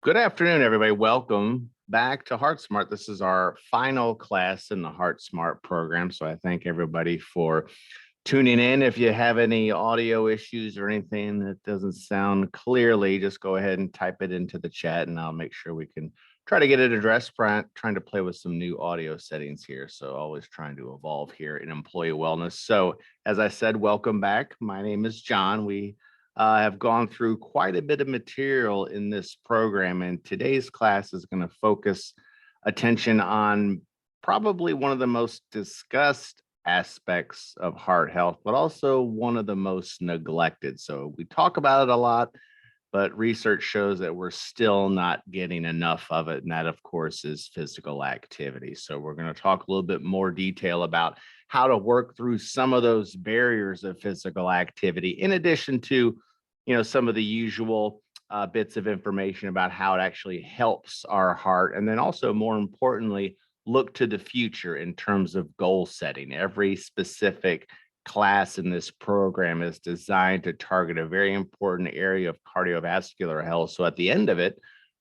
Good afternoon, everybody. Welcome back to Heart Smart. This is our final class in the Heart Smart program. So I thank everybody for tuning in. If you have any audio issues or anything that doesn't sound clearly, just go ahead and type it into the chat and I'll make sure we can try to get it addressed. Trying to play with some new audio settings here. So always trying to evolve here in employee wellness. So as I said, welcome back. My name is John. We have gone through quite a bit of material in this program, and today's class is going to focus attention on probably one of the most discussed aspects of heart health, but also one of the most neglected. So we talk about it a lot, but research shows that we're still not getting enough of it. And that, of course, is physical activity. So we're going to talk a little bit more detail about how to work through some of those barriers of physical activity, in addition to, some of the usual bits of information about how it actually helps our heart. And then also, more importantly, look to the future in terms of goal setting. Every specific class in this program is designed to target a very important area of cardiovascular health. So at the end of it,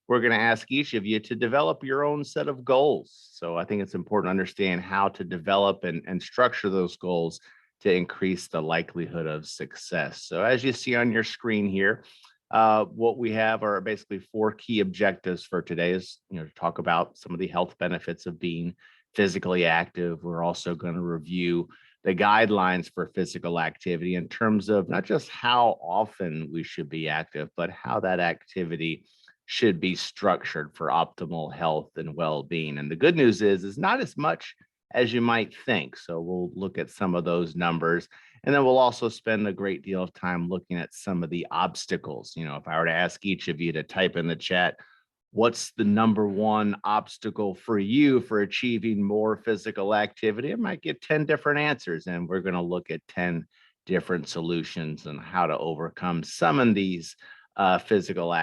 we're going to ask each of you to develop your own set of goals. So I think it's important to understand how to develop and structure those goals to increase the likelihood of success. So as you see on your screen here, what we have are basically four key objectives for today is, to talk about some of the health benefits of being physically active. We're also going to review the guidelines for physical activity in terms of not just how often we should be active, but how that activity should be structured for optimal health and well-being. And the good news is not as much as you might think. So we'll look at some of those numbers. And then we'll also spend a great deal of time looking at some of the obstacles. If I were to ask each of you to type in the chat, what's the number one obstacle for you for achieving more physical activity? I might get 10 different answers, and we're going to look at 10 different solutions and how to overcome some of these physical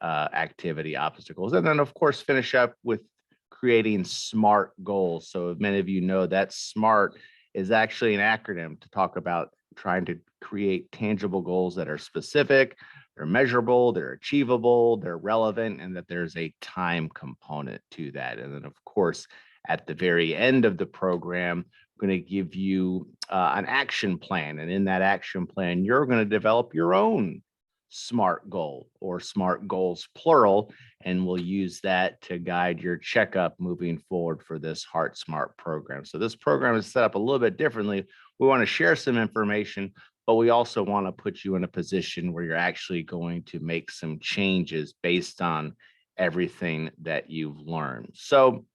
activity obstacles. And then, of course, finish up with creating SMART goals. So many of you know that SMART is actually an acronym to talk about trying to create tangible goals that are specific, they're measurable, they're achievable, they're relevant, and that there's a time component to that. And then, of course, at the very end of the program, I'm going to give you an action plan. And in that action plan, you're going to develop your own SMART goal, or SMART goals plural, and we'll use that to guide your checkup moving forward for this Heart Smart program. So this program is set up a little bit differently. We want to share some information, but we also want to put you in a position where you're actually going to make some changes based on everything that you've learned. So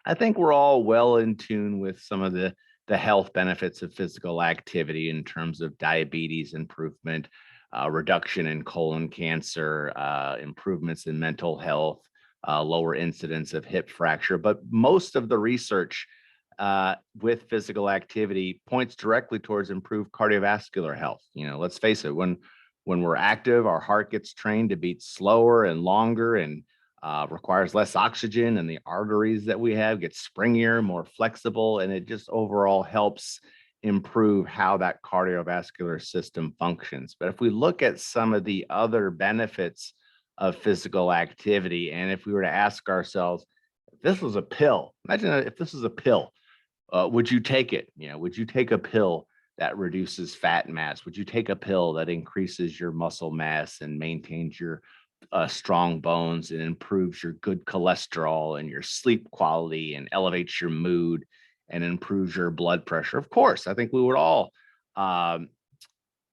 I think we're all well in tune with some of the health benefits of physical activity in terms of diabetes improvement, reduction in colon cancer, improvements in mental health, lower incidence of hip fracture. But most of the research with physical activity points directly towards improved cardiovascular health. Let's face it, when we're active, our heart gets trained to beat slower and longer, and requires less oxygen, and the arteries that we have get springier, more flexible, and it just overall helps improve how that cardiovascular system functions. But if we look at some of the other benefits of physical activity, and if we were to ask ourselves, if this was a pill, imagine if this was a pill, would you take it? Would you take a pill that reduces fat mass? Would you take a pill that increases your muscle mass and maintains your strong bones and improves your good cholesterol and your sleep quality and elevates your mood and improves your blood pressure? Of course, I think we would all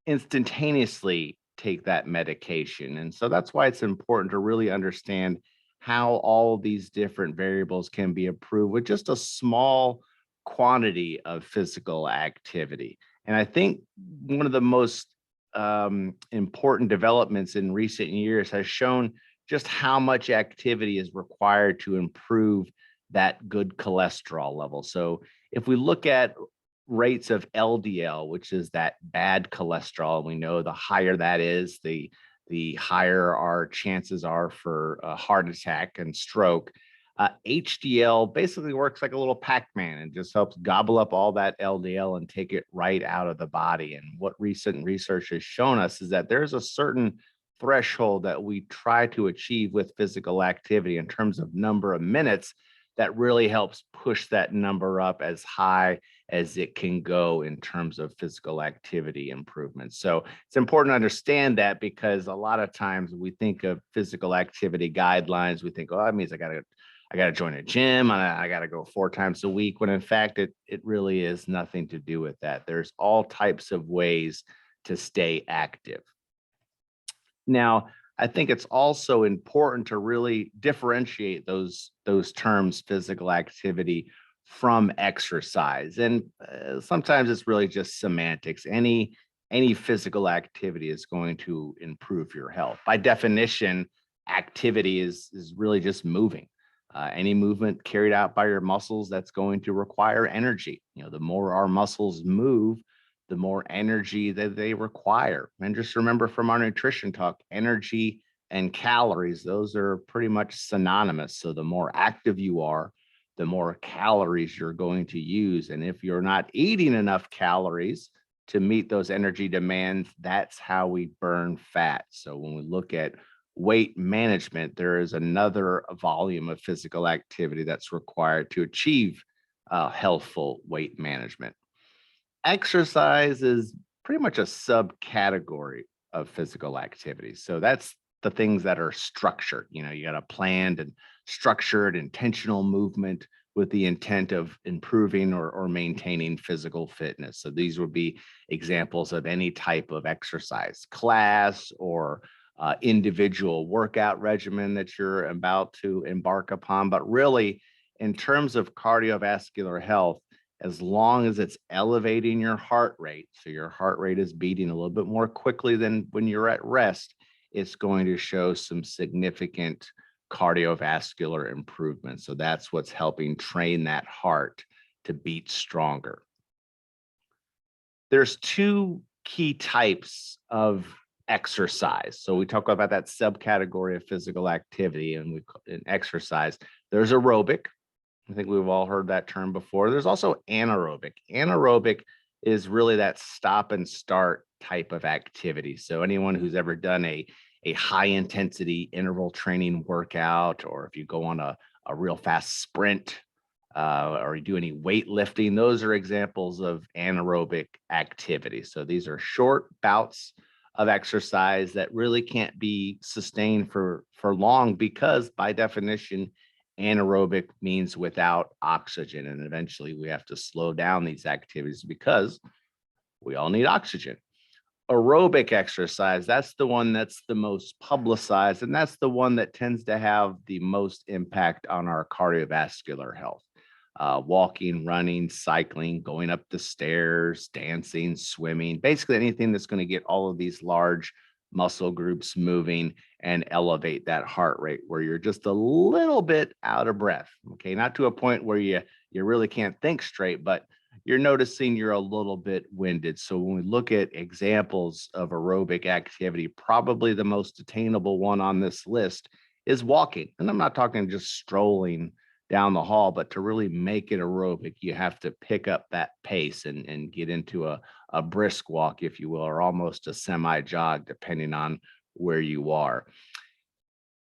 instantaneously take that medication. And so that's why it's important to really understand how all these different variables can be improved with just a small quantity of physical activity. And I think one of the most important developments in recent years has shown just how much activity is required to improve that good cholesterol level. So if we look at rates of LDL, which is that bad cholesterol, we know the higher that is, the higher our chances are for a heart attack and stroke. HDL basically works like a little Pac-Man and just helps gobble up all that LDL and take it right out of the body. And what recent research has shown us is that there's a certain threshold that we try to achieve with physical activity in terms of number of minutes that really helps push that number up as high as it can go in terms of physical activity improvements. So it's important to understand that, because a lot of times we think of physical activity guidelines, we think, oh, that means I got to join a gym, I got to go 4 times a week, when in fact it really is nothing to do with that. There's all types of ways to stay active. Now, I think it's also important to really differentiate those terms, physical activity from exercise. And sometimes it's really just semantics. Any physical activity is going to improve your health. By definition, activity is really just moving. Any movement carried out by your muscles, that's going to require energy. The more our muscles move, the more energy that they require. And just remember from our nutrition talk, energy and calories, those are pretty much synonymous. So the more active you are, the more calories you're going to use. And if you're not eating enough calories to meet those energy demands, that's how we burn fat. So when we look at weight management, there is another volume of physical activity that's required to achieve healthful weight management. Exercise is pretty much a subcategory of physical activity. So that's the things that are structured. You got a planned and structured intentional movement with the intent of improving or maintaining physical fitness. So these would be examples of any type of exercise class or individual workout regimen that you're about to embark upon. But really, in terms of cardiovascular health, as long as it's elevating your heart rate, so your heart rate is beating a little bit more quickly than when you're at rest, it's going to show some significant cardiovascular improvement. So that's what's helping train that heart to beat stronger. There's 2 key types of exercise. So we talk about that subcategory of physical activity and in exercise. There's aerobic. I think we've all heard that term before. There's also anaerobic. Anaerobic is really that stop and start type of activity. So anyone who's ever done a high intensity interval training workout, or if you go on a real fast sprint, or you do any weightlifting, those are examples of anaerobic activity. So these are short bouts of exercise that really can't be sustained for long, because by definition, anaerobic means without oxygen. And eventually we have to slow down these activities because we all need oxygen. Aerobic exercise, that's the one that's the most publicized, and that's the one that tends to have the most impact on our cardiovascular health. Walking, running, cycling, going up the stairs, dancing, swimming, basically anything that's going to get all of these large muscle groups moving and elevate that heart rate where you're just a little bit out of breath. Okay, not to a point where you really can't think straight, but you're noticing you're a little bit winded. So when we look at examples of aerobic activity, probably the most attainable one on this list is walking. And I'm not talking just strolling down the hall, but to really make it aerobic, you have to pick up that pace and get into a brisk walk, if you will, or almost a semi jog, depending on where you are.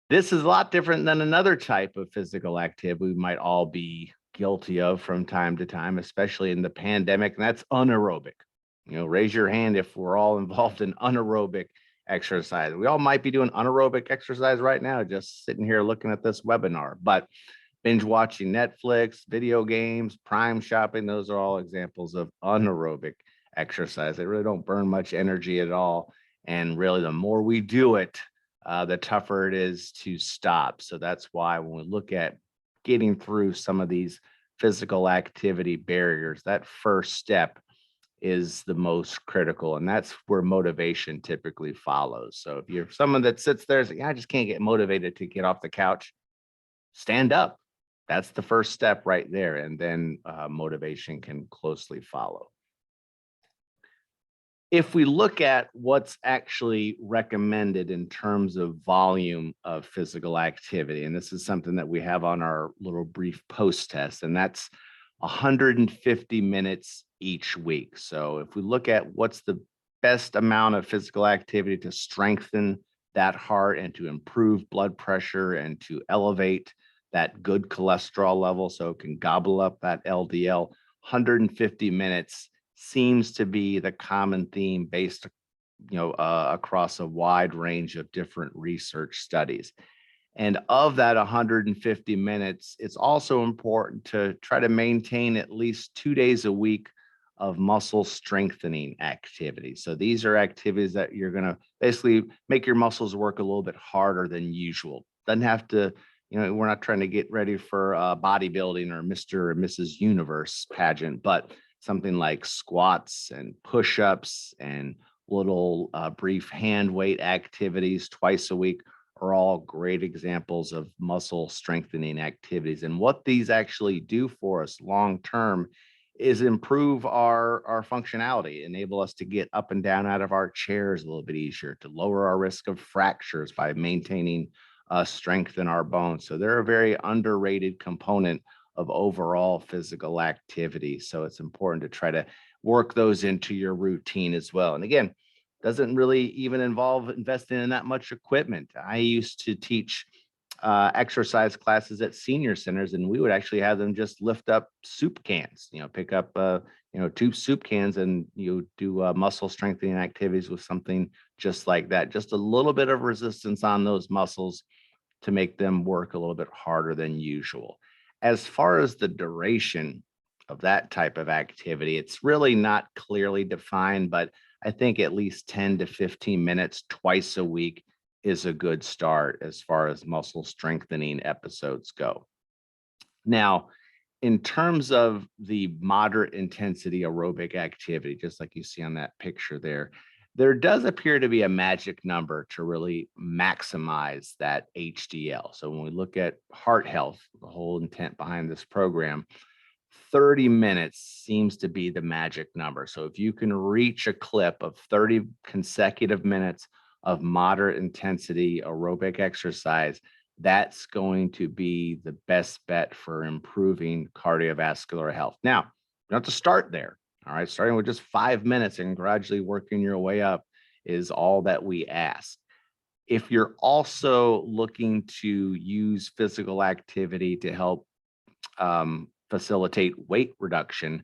This is a lot different than another type of physical activity we might all be guilty of from time to time, especially in the pandemic, and that's anaerobic. Raise your hand if we're all involved in anaerobic exercise. We all might be doing anaerobic exercise right now, just sitting here looking at this webinar, but binge watching Netflix, video games, prime shopping, those are all examples of anaerobic exercise. They really don't burn much energy at all. And really, the more we do it, the tougher it is to stop. So that's why when we look at getting through some of these physical activity barriers, that first step is the most critical. And that's where motivation typically follows. So if you're someone that sits there and says, I just can't get motivated to get off the couch, stand up. That's the first step right there. And then motivation can closely follow. If we look at what's actually recommended in terms of volume of physical activity, and this is something that we have on our little brief post test, and that's 150 minutes each week. So if we look at what's the best amount of physical activity to strengthen that heart and to improve blood pressure and to elevate that good cholesterol level so it can gobble up that LDL. 150 minutes seems to be the common theme based across a wide range of different research studies. And of that 150 minutes, it's also important to try to maintain at least 2 days a week of muscle strengthening activities. So these are activities that you're going to basically make your muscles work a little bit harder than usual. Doesn't have to, we're not trying to get ready for bodybuilding or Mr. or Mrs. Universe pageant, but something like squats and push-ups and little brief hand weight activities twice a week are all great examples of muscle strengthening activities. And what these actually do for us long term is improve our functionality, enable us to get up and down out of our chairs a little bit easier, to lower our risk of fractures by maintaining strength in our bones. So they're a very underrated component of overall physical activity. So it's important to try to work those into your routine as well. And again, doesn't really even involve investing in that much equipment. I used to teach exercise classes at senior centers, and we would actually have them just lift up soup cans, pick up, 2 soup cans, and you do muscle strengthening activities with something just like that. Just a little bit of resistance on those muscles to make them work a little bit harder than usual. As far as the duration of that type of activity, it's really not clearly defined, but I think at least 10 to 15 minutes twice a week is a good start as far as muscle strengthening episodes go. Now, in terms of the moderate intensity aerobic activity, just like you see on that picture there does appear to be a magic number to really maximize that HDL. So when we look at heart health, the whole intent behind this program, 30 minutes seems to be the magic number. So if you can reach a clip of 30 consecutive minutes of moderate intensity aerobic exercise, that's going to be the best bet for improving cardiovascular health. Now, you don't have to start there. All right. Starting with just 5 minutes and gradually working your way up is all that we ask. If you're also looking to use physical activity to help facilitate weight reduction,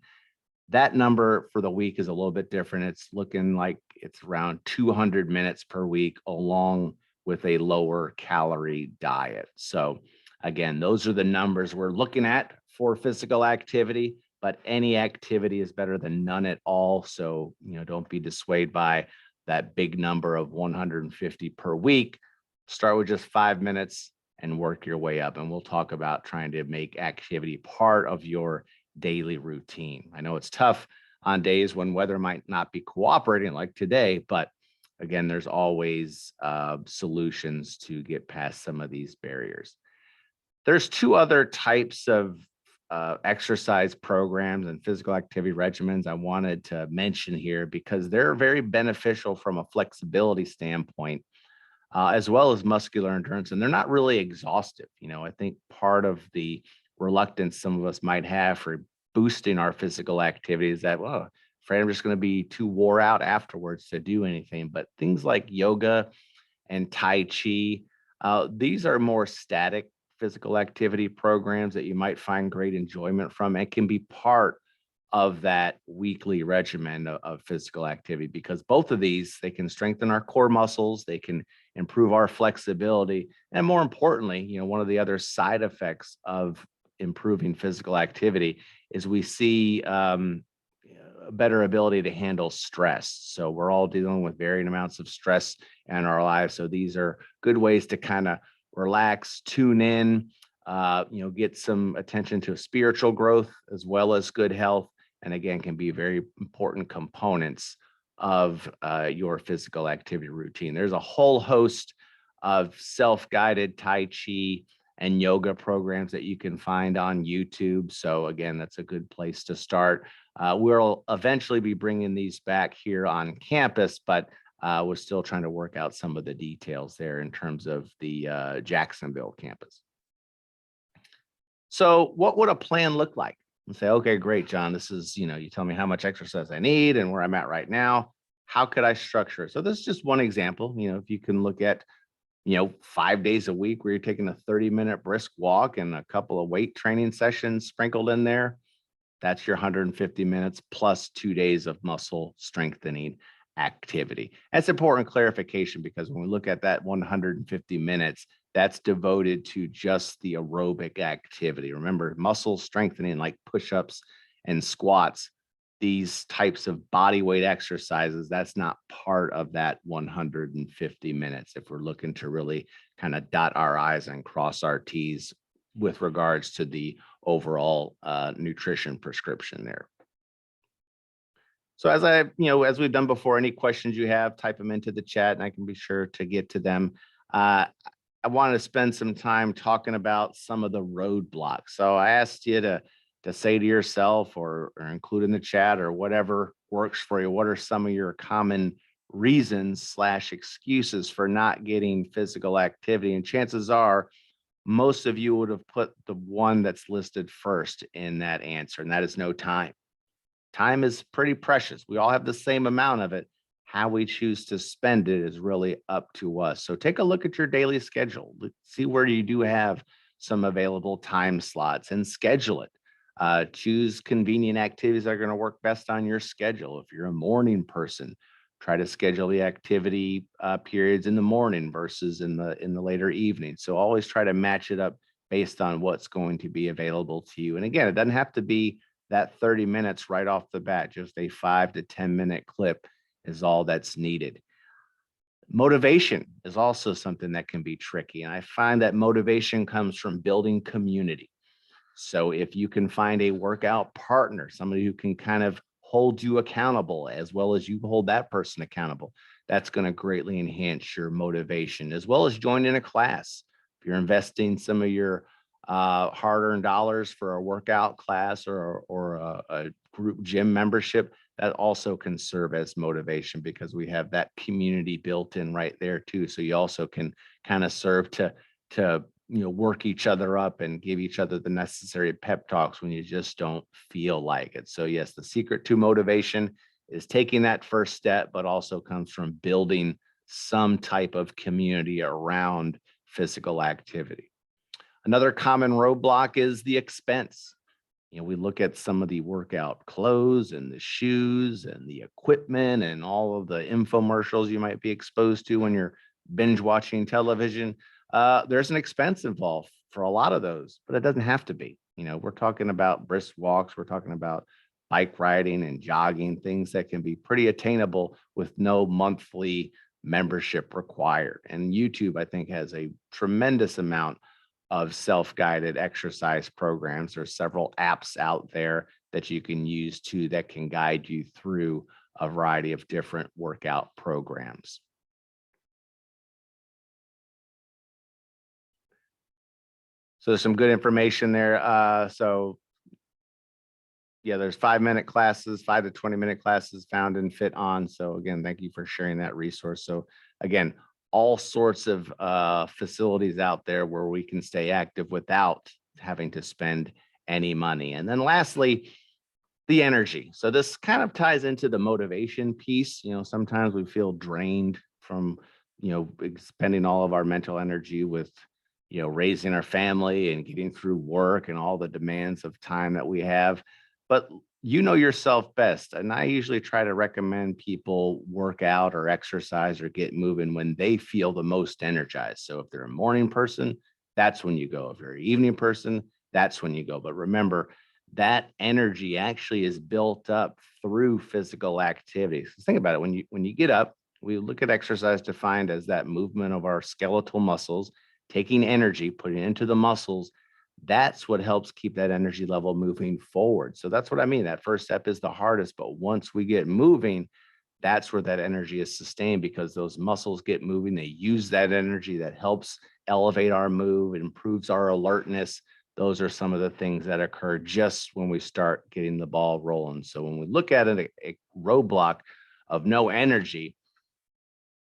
that number for the week is a little bit different. It's looking like it's around 200 minutes per week, along with a lower calorie diet. So again, those are the numbers we're looking at for physical activity, but any activity is better than none at all. So, don't be dissuaded by that big number of 150 per week. Start with just 5 minutes and work your way up. And we'll talk about trying to make activity part of your daily routine. I know it's tough on days when weather might not be cooperating like today, but again, there's always solutions to get past some of these barriers. There's 2 other types of exercise programs and physical activity regimens I wanted to mention here because they're very beneficial from a flexibility standpoint, as well as muscular endurance. And they're not really exhaustive. I think part of the reluctance some of us might have for boosting our physical activity is that, well, afraid I'm just going to be too wore out afterwards to do anything. But things like yoga and Tai Chi, these are more static physical activity programs that you might find great enjoyment from and can be part of that weekly regimen of physical activity, because both of these, they can strengthen our core muscles, they can improve our flexibility, and more importantly, one of the other side effects of improving physical activity is we see a better ability to handle stress. So we're all dealing with varying amounts of stress in our lives. So these are good ways to kind of relax, tune in, get some attention to spiritual growth as well as good health. And again, can be very important components of your physical activity routine. There's a whole host of self-guided Tai Chi and yoga programs that you can find on YouTube. So again, that's a good place to start. We'll eventually be bringing these back here on campus, but we're still trying to work out some of the details there in terms of the Jacksonville campus. So what would a plan look like? And say, okay, great, John, this is, you tell me how much exercise I need and where I'm at right now. How could I structure it? So this is just one example. If you can look at 5 days a week where you're taking a 30-minute brisk walk and a couple of weight training sessions sprinkled in there, that's your 150 minutes plus 2 days of muscle strengthening activity. That's important clarification because when we look at that 150 minutes, that's devoted to just the aerobic activity. Remember, muscle strengthening like push-ups and squats, these types of body weight exercises, that's not part of that 150 minutes. If we're looking to really kind of dot our I's and cross our T's with regards to the overall nutrition prescription there. So as we've done before, any questions you have, type them into the chat and I can be sure to get to them. I want to spend some time talking about some of the roadblocks. So I asked you to say to yourself or include in the chat or whatever works for you, what are some of your common reasons / excuses for not getting physical activity? And chances are most of you would have put the one that's listed first in that answer, and that is no time. Time is pretty precious. We all have the same amount of it. How we choose to spend it is really up to us. So take a look at your daily schedule. See where you do have some available time slots and schedule it. Choose convenient activities that are going to work best on your schedule. If you're a morning person, try to schedule the activity periods in the morning versus in the later evening. So always try to match it up based on what's going to be available to you. And again, it doesn't have to be that 30 minutes right off the bat. Just a 5 to 10 minute clip is all that's needed. Motivation is also something that can be tricky. And I find that motivation comes from building community. So if you can find a workout partner, somebody who can kind of hold you accountable as well as you hold that person accountable, that's going to greatly enhance your motivation, as well as joining a class. If you're investing some of your hard-earned dollars for a workout class or a group gym membership, that also can serve as motivation because we have that community built in right there too. So you also can kind of serve to work each other up and give each other the necessary pep talks when you just don't feel like it. So yes, the secret to motivation is taking that first step, but also comes from building some type of community around physical activity. Another common roadblock is the expense. We look at some of the workout clothes and the shoes and the equipment and all of the infomercials you might be exposed to when you're binge watching television. There's an expense involved for a lot of those, but it doesn't have to be. We're talking about brisk walks. We're talking about bike riding and jogging, things that can be pretty attainable with no monthly membership required. And YouTube, I think, has a tremendous amount of self-guided exercise programs. There's several apps out there that you can use too that can guide you through a variety of different workout programs. So there's some good information there. So yeah, there's 5-minute classes, 5 to 20-minute classes found in FitOn. So again, thank you for sharing that resource. So again, all sorts of facilities out there where we can stay active without having to spend any money. And then lastly, the energy. So this kind of ties into the motivation piece. Sometimes we feel drained from, spending all of our mental energy with, raising our family and getting through work and all the demands of time that we have. But you know yourself best. And I usually try to recommend people work out or exercise or get moving when they feel the most energized. So if they're a morning person, that's when you go. If you're an evening person, that's when you go. But remember, that energy actually is built up through physical activity. So think about it. When you get up, we look at exercise defined as that movement of our skeletal muscles, taking energy, putting it into the muscles. That's what helps keep that energy level moving forward. So that's what I mean. That first step is the hardest, but once we get moving, that's where that energy is sustained because those muscles get moving. They use that energy that helps elevate our mood, improves our alertness. Those are some of the things that occur just when we start getting the ball rolling. So when we look at a roadblock of no energy,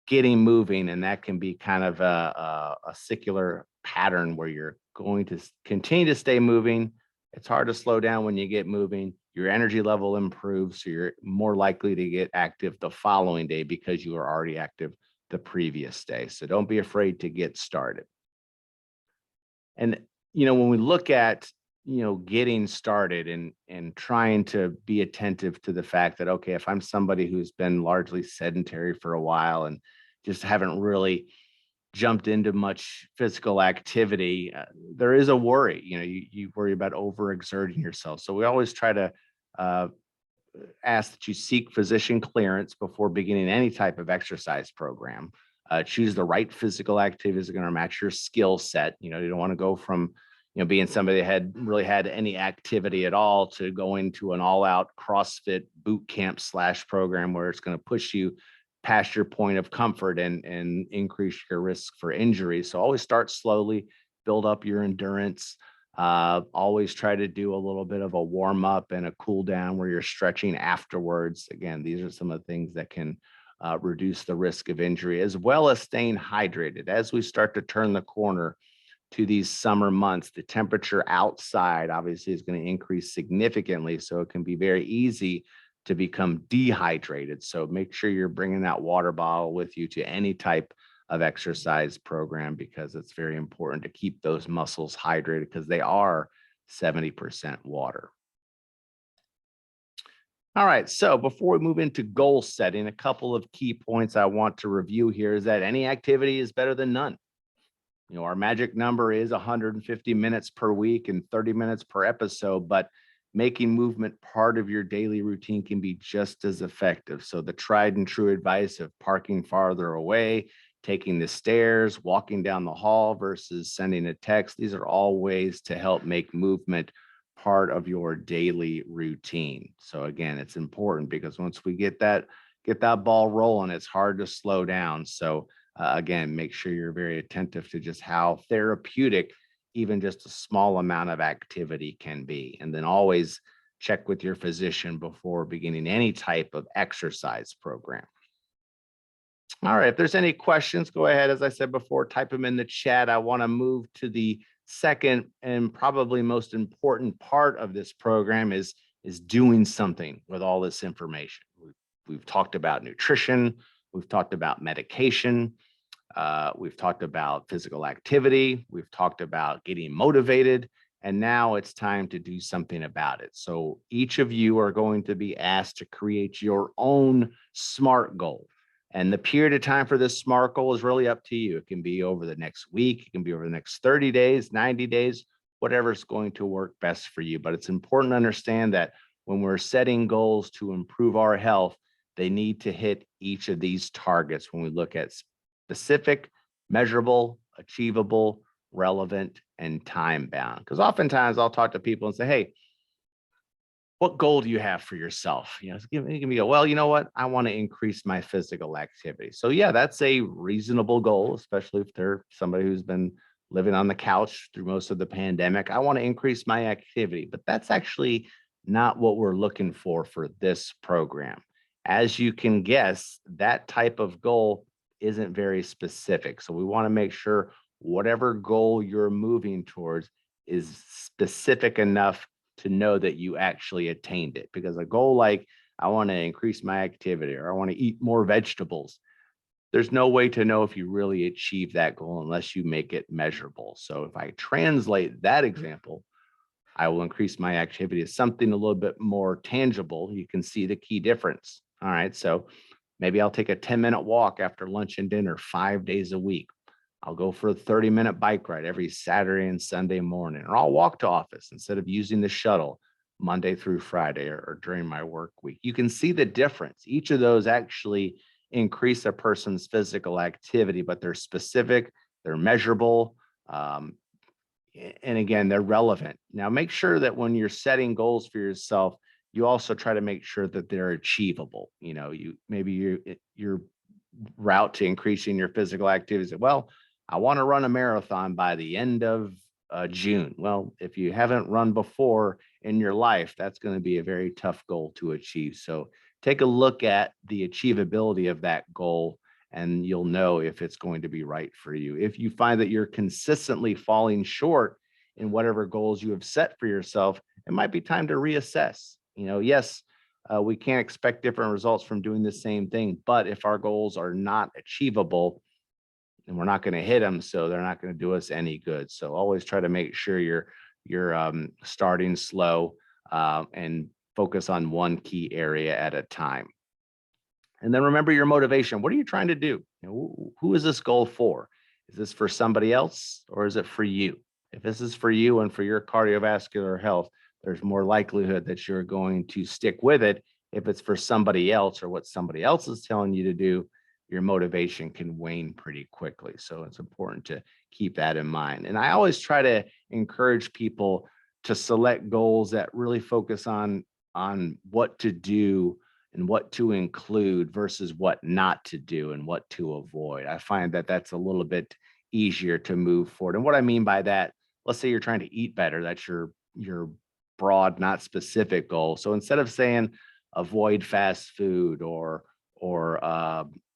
getting moving, and that can be kind of a secular pattern where you're going to continue to stay moving. It's hard to slow down when you get moving. Your energy level improves, so you're more likely to get active the following day because you are already active the previous day. So don't be afraid to get started. And, when we look at, getting started and trying to be attentive to the fact that, okay, if I'm somebody who's been largely sedentary for a while and just haven't really jumped into much physical activity, there is a worry. You worry about overexerting yourself. So we always try to uh, ask that you seek physician clearance before beginning any type of exercise program. Choose the right physical activities that are going to match your skill set. You don't want to go from being somebody that had really had any activity at all to going to an all-out CrossFit boot camp / program where it's going to push you past your point of comfort and increase your risk for injury. So always start slowly, build up your endurance. Always try to do a little bit of a warm up and a cool down where you're stretching afterwards. Again, these are some of the things that can reduce the risk of injury, as well as staying hydrated. As we start to turn the corner to these summer months, the temperature outside obviously is going to increase significantly. So it can be very easy to become dehydrated. So make sure you're bringing that water bottle with you to any type of exercise program, because it's very important to keep those muscles hydrated because they are 70% water. All right, so before we move into goal setting, a couple of key points I want to review here is that any activity is better than none. Our magic number is 150 minutes per week and 30 minutes per episode, but making movement part of your daily routine can be just as effective. So the tried and true advice of parking farther away, taking the stairs, walking down the hall versus sending a text, these are all ways to help make movement part of your daily routine. So again, it's important because once we get that ball rolling, it's hard to slow down. So again, make sure you're very attentive to just how therapeutic even just a small amount of activity can be. And then always check with your physician before beginning any type of exercise program. All right, if there's any questions, go ahead. As I said before, type them in the chat. I want to move to the second and probably most important part of this program is doing something with all this information. We've talked about nutrition, we've talked about medication, we've talked about physical activity, we've talked about getting motivated, and now it's time to do something about it. So each of you are going to be asked to create your own SMART goal. And the period of time for this SMART goal is really up to you. It can be over the next week, it can be over the next 30 days, 90 days, whatever's going to work best for you. But it's important to understand that when we're setting goals to improve our health, they need to hit each of these targets when we look at specific, measurable, achievable, relevant, and time bound. Because oftentimes I'll talk to people and say, hey, what goal do you have for yourself? It can be, well, you know what? I want to increase my physical activity. So yeah, that's a reasonable goal, especially if they're somebody who's been living on the couch through most of the pandemic. I want to increase my activity, but that's actually not what we're looking for this program. As you can guess, that type of goal isn't very specific. So we want to make sure whatever goal you're moving towards is specific enough to know that you actually attained it. Because a goal like, I want to increase my activity or I want to eat more vegetables, there's no way to know if you really achieve that goal unless you make it measurable. So if I translate that example, I will increase my activity to something a little bit more tangible. You can see the key difference. All right. So maybe I'll take a 10-minute walk after lunch and dinner 5 days a week. I'll go for a 30-minute bike ride every Saturday and Sunday morning, or I'll walk to office instead of using the shuttle Monday through Friday or during my work week. You can see the difference. Each of those actually increase a person's physical activity, but they're specific, they're measurable, and again, they're relevant. Now, make sure that when you're setting goals for yourself, you also try to make sure that they're achievable. Your route to increasing your physical activity. Well, I want to run a marathon by the end of June. Well, if you haven't run before in your life, that's going to be a very tough goal to achieve. So take a look at the achievability of that goal and you'll know if it's going to be right for you. If you find that you're consistently falling short in whatever goals you have set for yourself, it might be time to reassess. Yes, We can't expect different results from doing the same thing. But if our goals are not achievable, and we're not going to hit them, so they're not going to do us any good. So always try to make sure you're starting slow and focus on one key area at a time. And then remember your motivation. What are you trying to do? Who is this goal for? Is this for somebody else or is it for you? If this is for you and for your cardiovascular health, there's more likelihood that you're going to stick with it. If it's for somebody else or what somebody else is telling you to do, your motivation can wane pretty quickly. So it's important to keep that in mind. And I always try to encourage people to select goals that really focus on what to do and what to include versus what not to do and what to avoid. I find that that's a little bit easier to move forward. And what I mean by that, let's say you're trying to eat better, that's your broad, not specific goal. So instead of saying avoid fast food or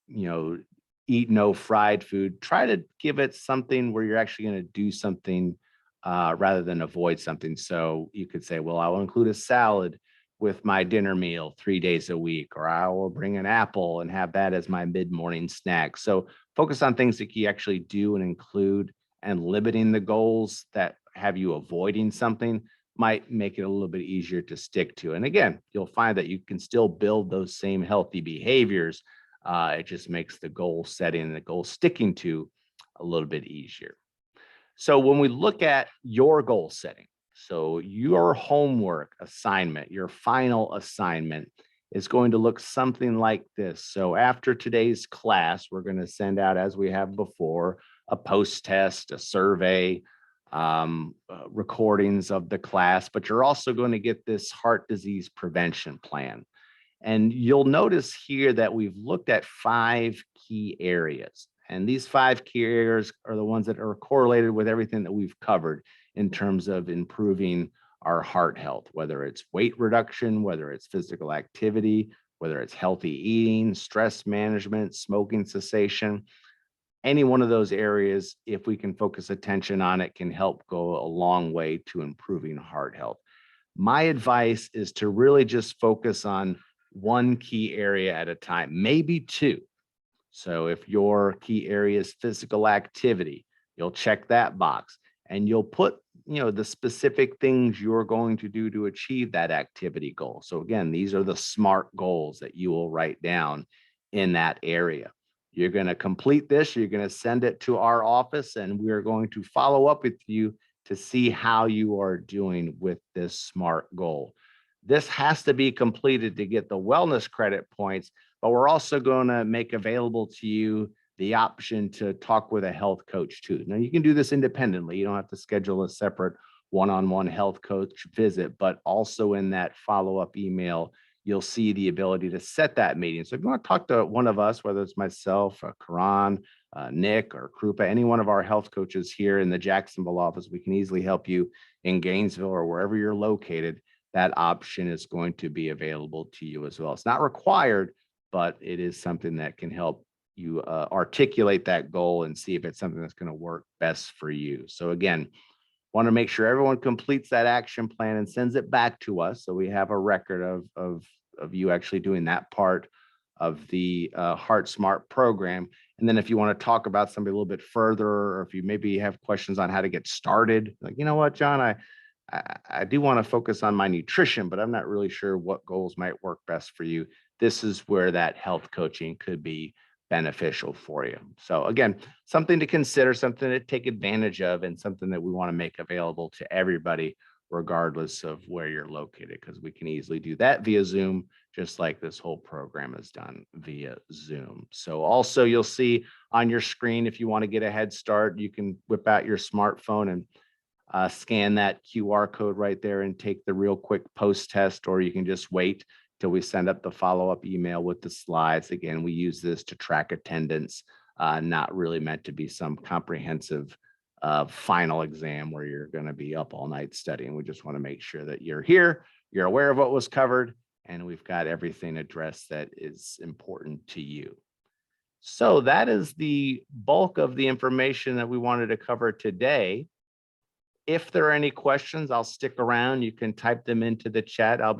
you know, eat no fried food, try to give it something where you're actually going to do something rather than avoid something. So you could say, well, I will include a salad with my dinner meal 3 days a week, or I will bring an apple and have that as my mid-morning snack. So focus on things that you actually do and include, and limiting the goals that have you avoiding something might make it a little bit easier to stick to. And again, you'll find that you can still build those same healthy behaviors. It just makes the goal setting and the goal sticking to a little bit easier. So when we look at your goal setting, so your homework assignment, your final assignment is going to look something like this. So after today's class, we're going to send out, as we have before, a post test, a survey, recordings of the class, but you're also going to get this heart disease prevention plan. And you'll notice here that we've looked at 5 key areas. And these 5 key areas are the ones that are correlated with everything that we've covered in terms of improving our heart health, whether it's weight reduction, whether it's physical activity, whether it's healthy eating, stress management, smoking cessation. Any one of those areas, if we can focus attention on it, can help go a long way to improving heart health. My advice is to really just focus on one key area at a time, maybe 2. So if your key area is physical activity, you'll check that box and you'll put, the specific things you're going to do to achieve that activity goal. So again, these are the SMART goals that you will write down in that area. You're going to complete this, you're going to send it to our office, and we are going to follow up with you to see how you are doing with this SMART goal. This has to be completed to get the wellness credit points, but we're also going to make available to you the option to talk with a health coach too. Now, you can do this independently. You don't have to schedule a separate one-on-one health coach visit, but also in that follow-up email, you'll see the ability to set that meeting. So if you want to talk to one of us, whether it's myself, Karan, Nick, or Krupa, any one of our health coaches here in the Jacksonville office, we can easily help you in Gainesville or wherever you're located. That option is going to be available to you as well. It's not required, but it is something that can help you articulate that goal and see if it's something that's going to work best for you. So again, want to make sure everyone completes that action plan and sends it back to us, so we have a record of you actually doing that part of the Heart Smart program. And then if you want to talk about something a little bit further, or if you maybe have questions on how to get started, like, you know what, John, I do want to focus on my nutrition, but I'm not really sure what goals might work best for you. This is where that health coaching could be beneficial for you. So again, something to consider, something to take advantage of, and something that we want to make available to everybody, regardless of where you're located, because we can easily do that via Zoom, just like this whole program is done via Zoom. So also you'll see on your screen, if you want to get a head start, you can whip out your smartphone and scan that QR code right there and take the real quick post test, or you can just wait till we send up the follow-up email with the slides. Again, we use this to track attendance, not really meant to be some comprehensive final exam where you're going to be up all night studying. We just want to make sure that you're here, you're aware of what was covered, and we've got everything addressed that is important to you. So that is the bulk of the information that we wanted to cover today. If there are any questions, I'll stick around. You can type them into the chat. I'll be